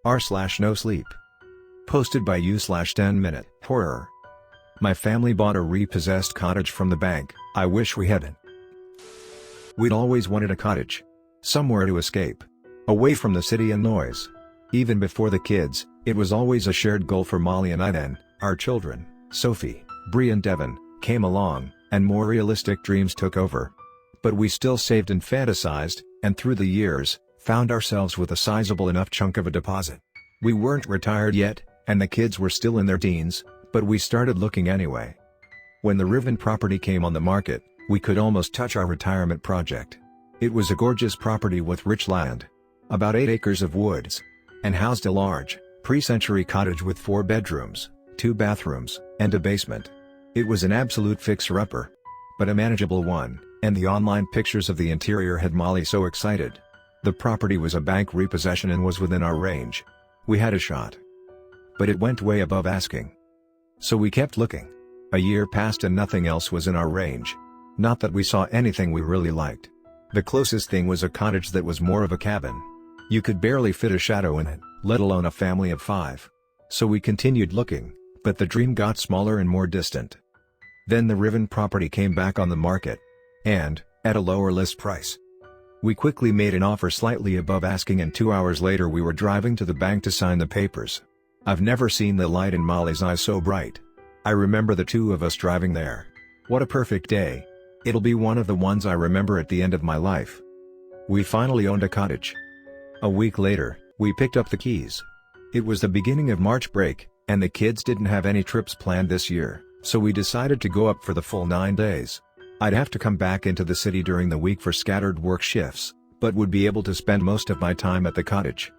r/NoSleep. Posted by u/10minute horror. My family bought a repossessed cottage from the bank. I wish we hadn't. We'd always wanted a cottage. Somewhere to escape. Away from the city and noise. Even before the kids, it was always a shared goal for Molly and I. Then, our children, Sophie, Bree and Devin, came along, and more realistic dreams took over. But we still saved and fantasized, and through the years, found ourselves with a sizable enough chunk of a deposit. We weren't retired yet, and the kids were still in their teens, but we started looking anyway. When the Riven property came on the market, we could almost touch our retirement project. It was a gorgeous property with rich land. About 8 acres of woods. And housed a large, pre-century cottage with 4 bedrooms, 2 bathrooms, and a basement. It was an absolute fixer-upper. But a manageable one, and the online pictures of the interior had Molly so excited. The property was a bank repossession and was within our range. We had a shot. But it went way above asking. So we kept looking. A year passed and nothing else was in our range. Not that we saw anything we really liked. The closest thing was a cottage that was more of a cabin. You could barely fit a shadow in it, let alone a family of 5. So we continued looking, but the dream got smaller and more distant. Then the Riven property came back on the market. And, at a lower list price. We quickly made an offer slightly above asking, and 2 hours later we were driving to the bank to sign the papers. I've never seen the light in Molly's eyes so bright. I remember the 2 of us driving there. What a perfect day. It'll be one of the ones I remember at the end of my life. We finally owned a cottage. A week later, we picked up the keys. It was the beginning of March break, and the kids didn't have any trips planned this year, so we decided to go up for the full 9 days. I'd have to come back into the city during the week for scattered work shifts, but would be able to spend most of my time at the cottage.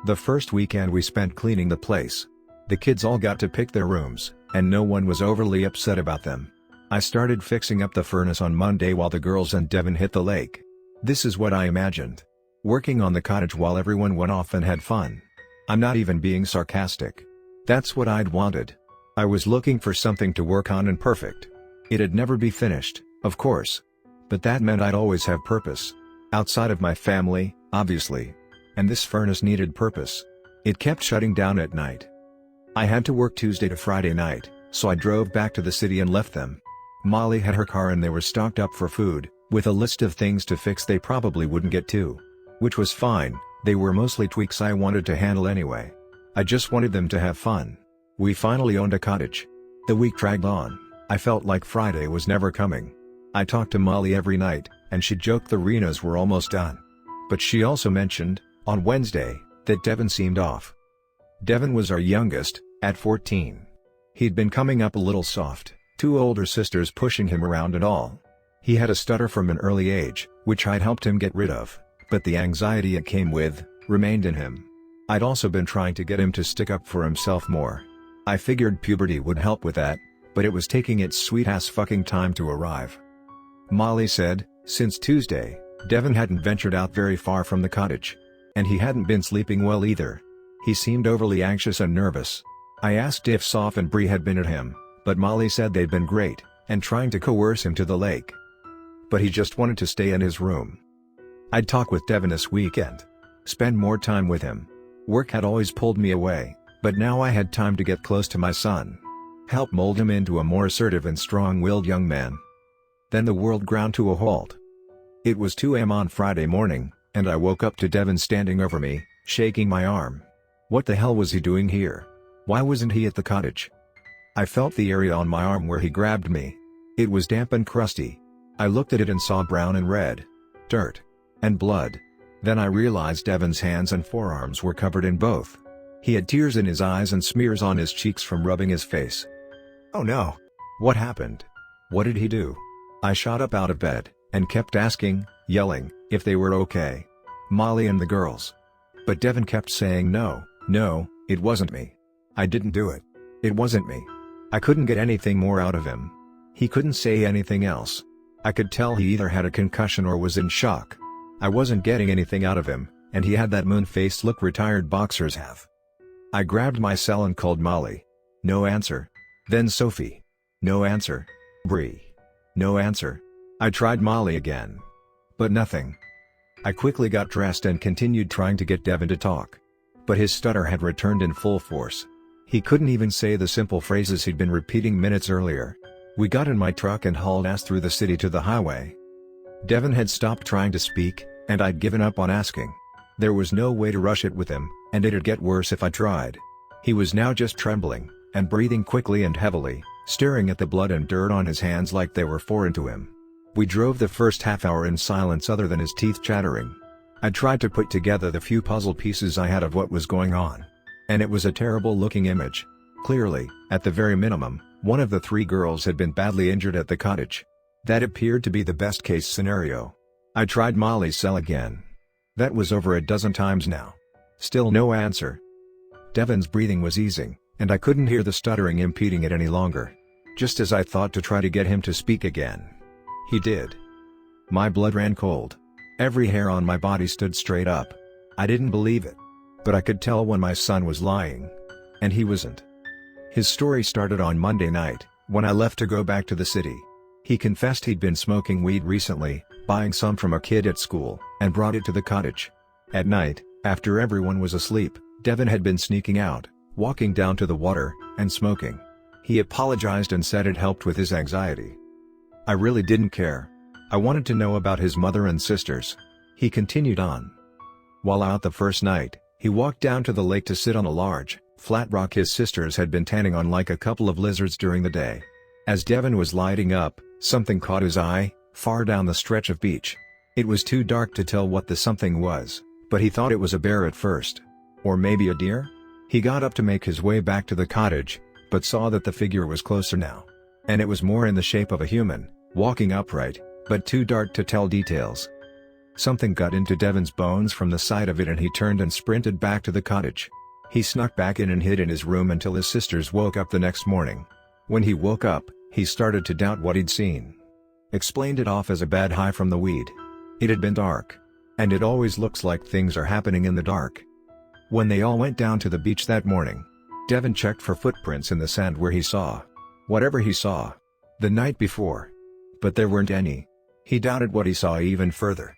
The first weekend we spent cleaning the place. The kids all got to pick their rooms, and no one was overly upset about them. I started fixing up the furnace on Monday while the girls and Devin hit the lake. This is what I imagined. Working on the cottage while everyone went off and had fun. I'm not even being sarcastic. That's what I'd wanted. I was looking for something to work on and perfect. It'd never be finished, of course. But that meant I'd always have purpose. Outside of my family, obviously. And this furnace needed purpose. It kept shutting down at night. I had to work Tuesday to Friday night, so I drove back to the city and left them. Molly had her car and they were stocked up for food, with a list of things to fix they probably wouldn't get to. Which was fine, they were mostly tweaks I wanted to handle anyway. I just wanted them to have fun. We finally owned a cottage. The week dragged on. I felt like Friday was never coming. I talked to Molly every night, and she joked the Renos were almost done. But she also mentioned, on Wednesday, that Devin seemed off. Devin was our youngest, at 14. He'd been coming up a little soft, 2 older sisters pushing him around and all. He had a stutter from an early age, which I'd helped him get rid of, but the anxiety it came with, remained in him. I'd also been trying to get him to stick up for himself more. I figured puberty would help with that, but it was taking its sweet-ass fucking time to arrive. Molly said, since Tuesday, Devin hadn't ventured out very far from the cottage. And he hadn't been sleeping well either. He seemed overly anxious and nervous. I asked if Soph and Bree had been at him, but Molly said they'd been great, and trying to coerce him to the lake. But he just wanted to stay in his room. I'd talk with Devin this weekend. Spend more time with him. Work had always pulled me away, but now I had time to get close to my son. Help mold him into a more assertive and strong-willed young man. Then the world ground to a halt. It was 2 a.m. on Friday morning, and I woke up to Devin standing over me, shaking my arm. What the hell was he doing here? Why wasn't he at the cottage? I felt the area on my arm where he grabbed me. It was damp and crusty. I looked at it and saw brown and red. Dirt. And blood. Then I realized Devin's hands and forearms were covered in both. He had tears in his eyes and smears on his cheeks from rubbing his face. Oh no! What happened? What did he do? I shot up out of bed, and kept asking, yelling, if they were okay. Molly and the girls. But Devin kept saying no, it wasn't me. I didn't do it. It wasn't me. I couldn't get anything more out of him. He couldn't say anything else. I could tell he either had a concussion or was in shock. I wasn't getting anything out of him, and he had that moon-faced look retired boxers have. I grabbed my cell and called Molly. No answer. Then Sophie. No answer. Bree. No answer. I tried Molly again. But nothing. I quickly got dressed and continued trying to get Devin to talk. but his stutter had returned in full force. He couldn't even say the simple phrases he'd been repeating minutes earlier. We got in my truck and hauled ass through the city to the highway. Devin had stopped trying to speak, and I'd given up on asking. There was no way to rush it with him, and it'd get worse if I tried. He was now just trembling, and breathing quickly and heavily, staring at the blood and dirt on his hands like they were foreign to him. We drove the first half hour in silence other than his teeth chattering. I tried to put together the few puzzle pieces I had of what was going on. And it was a terrible-looking image. Clearly, at the very minimum, one of the 3 girls had been badly injured at the cottage. That appeared to be the best-case scenario. I tried Molly's cell again. That was over a dozen times now. Still no answer. Devin's breathing was easing, and I couldn't hear the stuttering impeding it any longer. Just as I thought to try to get him to speak again. He did. My blood ran cold. Every hair on my body stood straight up. I didn't believe it. But I could tell when my son was lying. And he wasn't. His story started on Monday night, when I left to go back to the city. He confessed he'd been smoking weed recently, buying some from a kid at school, and brought it to the cottage. At night, after everyone was asleep, Devin had been sneaking out, walking down to the water, and smoking. He apologized and said it helped with his anxiety. I really didn't care. I wanted to know about his mother and sisters. He continued on. While out the first night, he walked down to the lake to sit on a large, flat rock his sisters had been tanning on like a couple of lizards during the day. As Devin was lighting up, something caught his eye, far down the stretch of beach. It was too dark to tell what the something was, but he thought it was a bear at first. Or maybe a deer? He got up to make his way back to the cottage, but saw that the figure was closer now. And it was more in the shape of a human, walking upright, but too dark to tell details. Something got into Devin's bones from the sight of it and he turned and sprinted back to the cottage. He snuck back in and hid in his room until his sisters woke up the next morning. When he woke up, he started to doubt what he'd seen. Explained it off as a bad high from the weed. It had been dark. And it always looks like things are happening in the dark. When they all went down to the beach that morning, Devin checked for footprints in the sand where he saw whatever he saw the night before. But there weren't any. He doubted what he saw even further.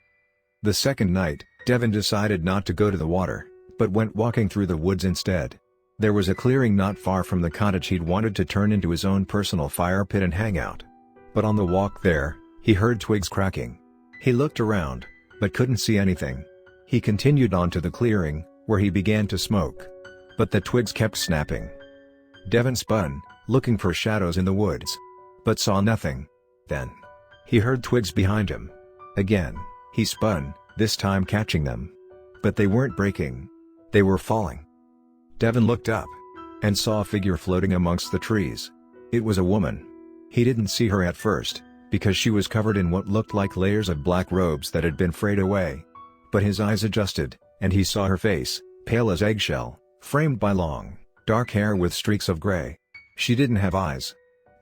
The second night, Devin decided not to go to the water, but went walking through the woods instead. There was a clearing not far from the cottage he'd wanted to turn into his own personal fire pit and hang out. But on the walk there, he heard twigs cracking. He looked around, but couldn't see anything. He continued on to the clearing, where he began to smoke. But the twigs kept snapping. Devin spun, looking for shadows in the woods. But saw nothing. Then, he heard twigs behind him. Again. He spun, this time catching them. But they weren't breaking. They were falling. Devin looked up. And saw a figure floating amongst the trees. It was a woman. He didn't see her at first, because she was covered in what looked like layers of black robes that had been frayed away. But his eyes adjusted, and he saw her face, pale as eggshell, framed by long, dark hair with streaks of gray. She didn't have eyes.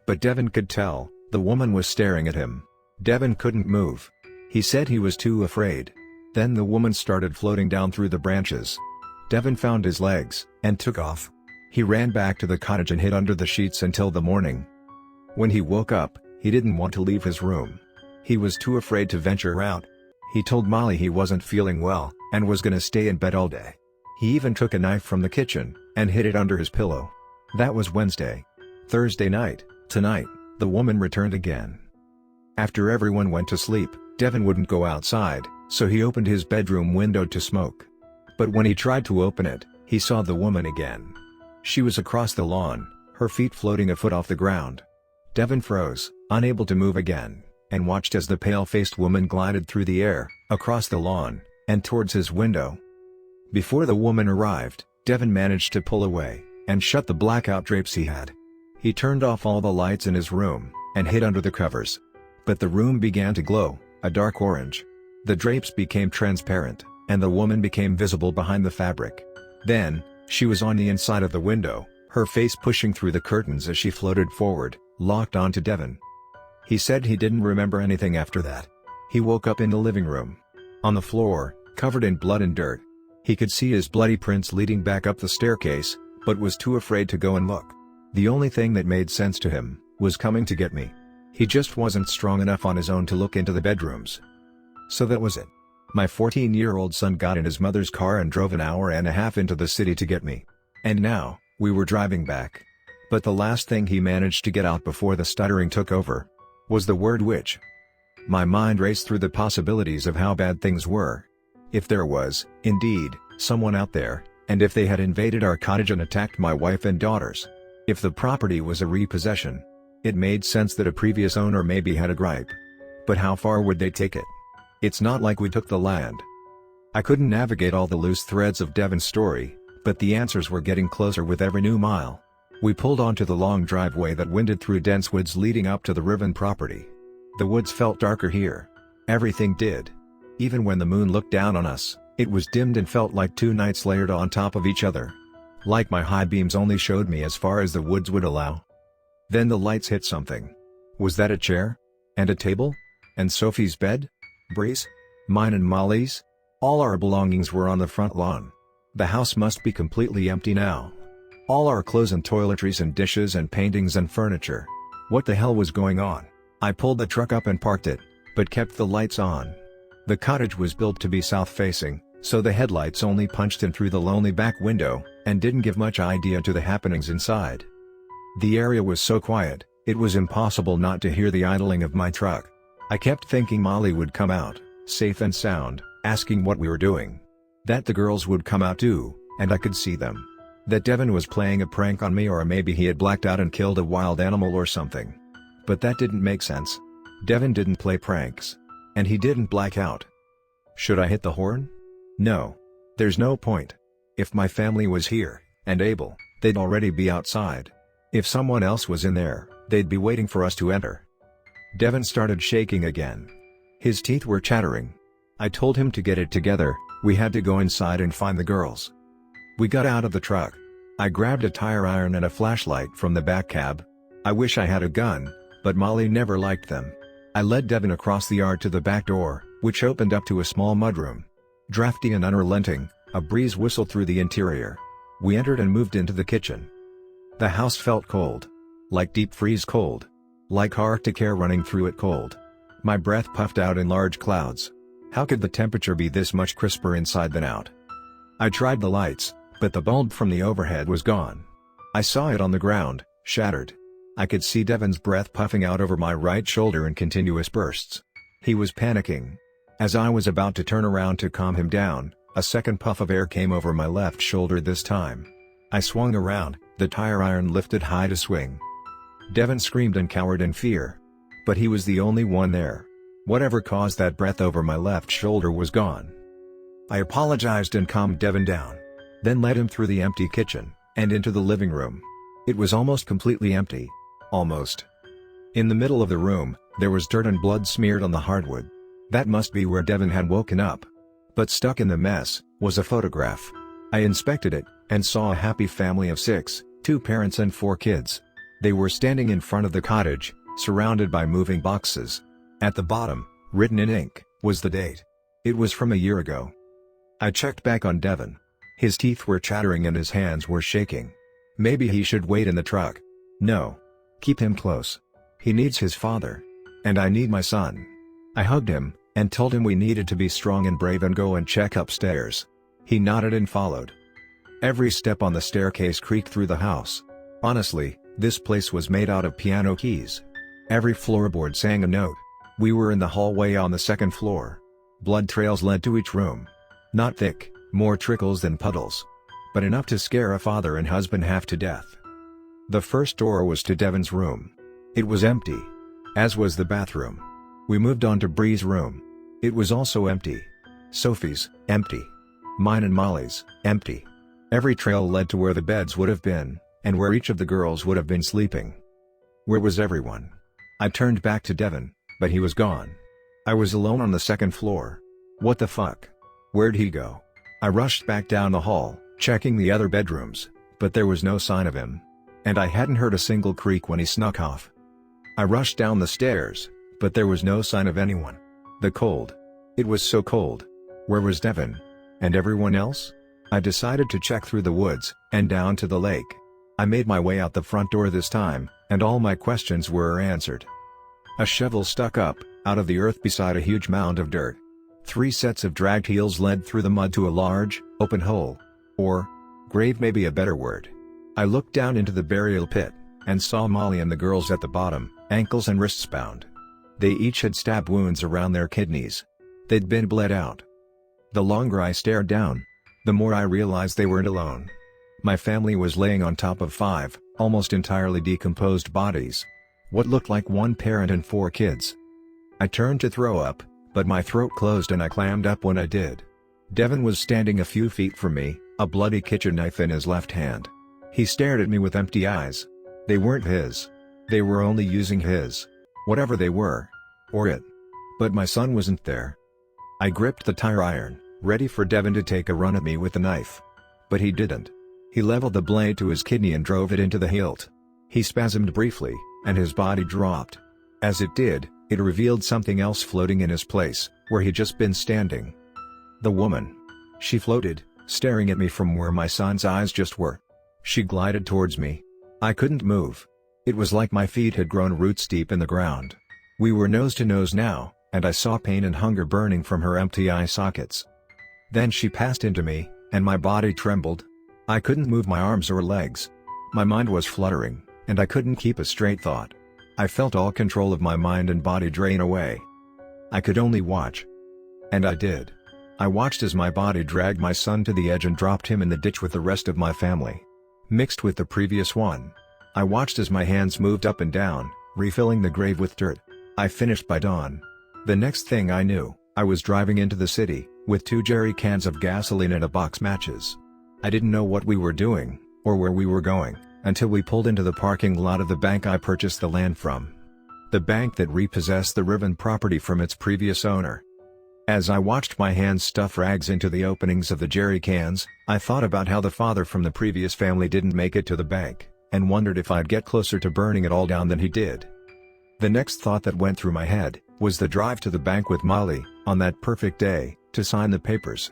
But Devin could tell, the woman was staring at him. Devin couldn't move. He said he was too afraid. Then the woman started floating down through the branches. Devin found his legs, and took off. He ran back to the cottage and hid under the sheets until the morning. When he woke up, he didn't want to leave his room. He was too afraid to venture out. He told Molly he wasn't feeling well, and was gonna stay in bed all day. He even took a knife from the kitchen, and hid it under his pillow. That was Wednesday. Thursday night, tonight, the woman returned again. After everyone went to sleep, Devin wouldn't go outside, so he opened his bedroom window to smoke. But when he tried to open it, he saw the woman again. She was across the lawn, her feet floating a foot off the ground. Devin froze, unable to move again, and watched as the pale-faced woman glided through the air, across the lawn, and towards his window. Before the woman arrived, Devin managed to pull away, and shut the blackout drapes he had. He turned off all the lights in his room, and hid under the covers. But the room began to glow, a dark orange. The drapes became transparent, and the woman became visible behind the fabric. Then, she was on the inside of the window, her face pushing through the curtains as she floated forward, locked onto Devin. He said he didn't remember anything after that. He woke up in the living room. On the floor, covered in blood and dirt. He could see his bloody prints leading back up the staircase, but was too afraid to go and look. The only thing that made sense to him was coming to get me. He just wasn't strong enough on his own to look into the bedrooms. So that was it. My 14-year-old son got in his mother's car and drove an hour and a half into the city to get me. And now, we were driving back. But the last thing he managed to get out before the stuttering took over was the word witch. My mind raced through the possibilities of how bad things were. If there was, indeed, someone out there, and if they had invaded our cottage and attacked my wife and daughters. If the property was a repossession. It made sense that a previous owner maybe had a gripe. But how far would they take it? It's not like we took the land. I couldn't navigate all the loose threads of Devin's story, but the answers were getting closer with every new mile. We pulled onto the long driveway that winded through dense woods leading up to the Riven property. The woods felt darker here. Everything did. Even when the moon looked down on us, it was dimmed and felt like two nights layered on top of each other. Like my high beams only showed me as far as the woods would allow. Then the lights hit something. Was that a chair? And a table? And Sophie's bed? Bree's? Mine and Molly's? All our belongings were on the front lawn. The house must be completely empty now. All our clothes and toiletries and dishes and paintings and furniture. What the hell was going on? I pulled the truck up and parked it, but kept the lights on. The cottage was built to be south-facing, so the headlights only punched in through the lonely back window, and didn't give much idea to the happenings inside. The area was so quiet, it was impossible not to hear the idling of my truck. I kept thinking Molly would come out, safe and sound, asking what we were doing. That the girls would come out too, and I could see them. That Devin was playing a prank on me, or maybe he had blacked out and killed a wild animal or something. But that didn't make sense. Devin didn't play pranks. And he didn't black out. Should I hit the horn? No. There's no point. If my family was here, and able, they'd already be outside. If someone else was in there, they'd be waiting for us to enter. Devin started shaking again. His teeth were chattering. I told him to get it together, we had to go inside and find the girls. We got out of the truck. I grabbed a tire iron and a flashlight from the back cab. I wish I had a gun, but Molly never liked them. I led Devin across the yard to the back door, which opened up to a small mudroom. Drafty and unrelenting, a breeze whistled through the interior. We entered and moved into the kitchen. The house felt cold. Like deep freeze cold. Like Arctic air running through it cold. My breath puffed out in large clouds. How could the temperature be this much crisper inside than out? I tried the lights, but the bulb from the overhead was gone. I saw it on the ground, shattered. I could see Devin's breath puffing out over my right shoulder in continuous bursts. He was panicking. As I was about to turn around to calm him down, a second puff of air came over my left shoulder this time. I swung around, the tire iron lifted high to swing. Devin screamed and cowered in fear. But he was the only one there. Whatever caused that breath over my left shoulder was gone. I apologized and calmed Devin down. Then led him through the empty kitchen, and into the living room. It was almost completely empty. Almost. In the middle of the room, there was dirt and blood smeared on the hardwood. That must be where Devin had woken up. But stuck in the mess, was a photograph. I inspected it, and saw a happy family of 6, 2 parents and 4 kids. They were standing in front of the cottage, surrounded by moving boxes. At the bottom, written in ink, was the date. It was from a year ago. I checked back on Devin. His teeth were chattering and his hands were shaking. Maybe he should wait in the truck. No. Keep him close. He needs his father. And I need my son. I hugged him, and told him we needed to be strong and brave and go and check upstairs. He nodded and followed. Every step on the staircase creaked through the house. Honestly, this place was made out of piano keys. Every floorboard sang a note. We were in the hallway on the 2nd floor. Blood trails led to each room. Not thick, more trickles than puddles. But enough to scare a father and husband half to death. The first door was to Devin's room. It was empty. As was the bathroom. We moved on to Bree's room. It was also empty. Sophie's, empty. Mine and Molly's, empty. Every trail led to where the beds would have been, and where each of the girls would have been sleeping. Where was everyone? I turned back to Devin, but he was gone. I was alone on the 2nd floor. What the fuck? Where'd he go? I rushed back down the hall, checking the other bedrooms, but there was no sign of him. And I hadn't heard a single creak when he snuck off. I rushed down the stairs, but there was no sign of anyone. The cold. It was so cold. Where was Devin? And everyone else? I decided to check through the woods, and down to the lake. I made my way out the front door this time, and all my questions were answered. A shovel stuck up, out of the earth beside a huge mound of dirt. 3 sets of dragged heels led through the mud to a large, open hole. Or, grave may be a better word. I looked down into the burial pit, and saw Molly and the girls at the bottom, ankles and wrists bound. They each had stab wounds around their kidneys. They'd been bled out. The longer I stared down, the more I realized they weren't alone. My family was laying on top of 5, almost entirely decomposed bodies. What looked like 1 parent and 4 kids. I turned to throw up, but my throat closed and I clammed up when I did. Devin was standing a few feet from me, a bloody kitchen knife in his left hand. He stared at me with empty eyes. They weren't his. They were only using his. Whatever they were. Or it. But my son wasn't there. I gripped the tire iron, ready for Devin to take a run at me with the knife. But he didn't. He leveled the blade to his kidney and drove it into the hilt. He spasmed briefly, and his body dropped. As it did, it revealed something else floating in his place, where he'd just been standing. The woman. She floated, staring at me from where my son's eyes just were. She glided towards me. I couldn't move. It was like my feet had grown roots deep in the ground. We were nose to nose now, and I saw pain and hunger burning from her empty eye sockets. Then she passed into me, and my body trembled. I couldn't move my arms or legs. My mind was fluttering, and I couldn't keep a straight thought. I felt all control of my mind and body drain away. I could only watch. And I did. I watched as my body dragged my son to the edge and dropped him in the ditch with the rest of my family. Mixed with the previous one. I watched as my hands moved up and down, refilling the grave with dirt. I finished by dawn. The next thing I knew, I was driving into the city, with 2 jerry cans of gasoline and a box matches. I didn't know what we were doing, or where we were going, until we pulled into the parking lot of the bank I purchased the land from. The bank that repossessed the Riven property from its previous owner. As I watched my hands stuff rags into the openings of the jerry cans, I thought about how the father from the previous family didn't make it to the bank, and wondered if I'd get closer to burning it all down than he did. The next thought that went through my head was the drive to the bank with Molly, on that perfect day, to sign the papers.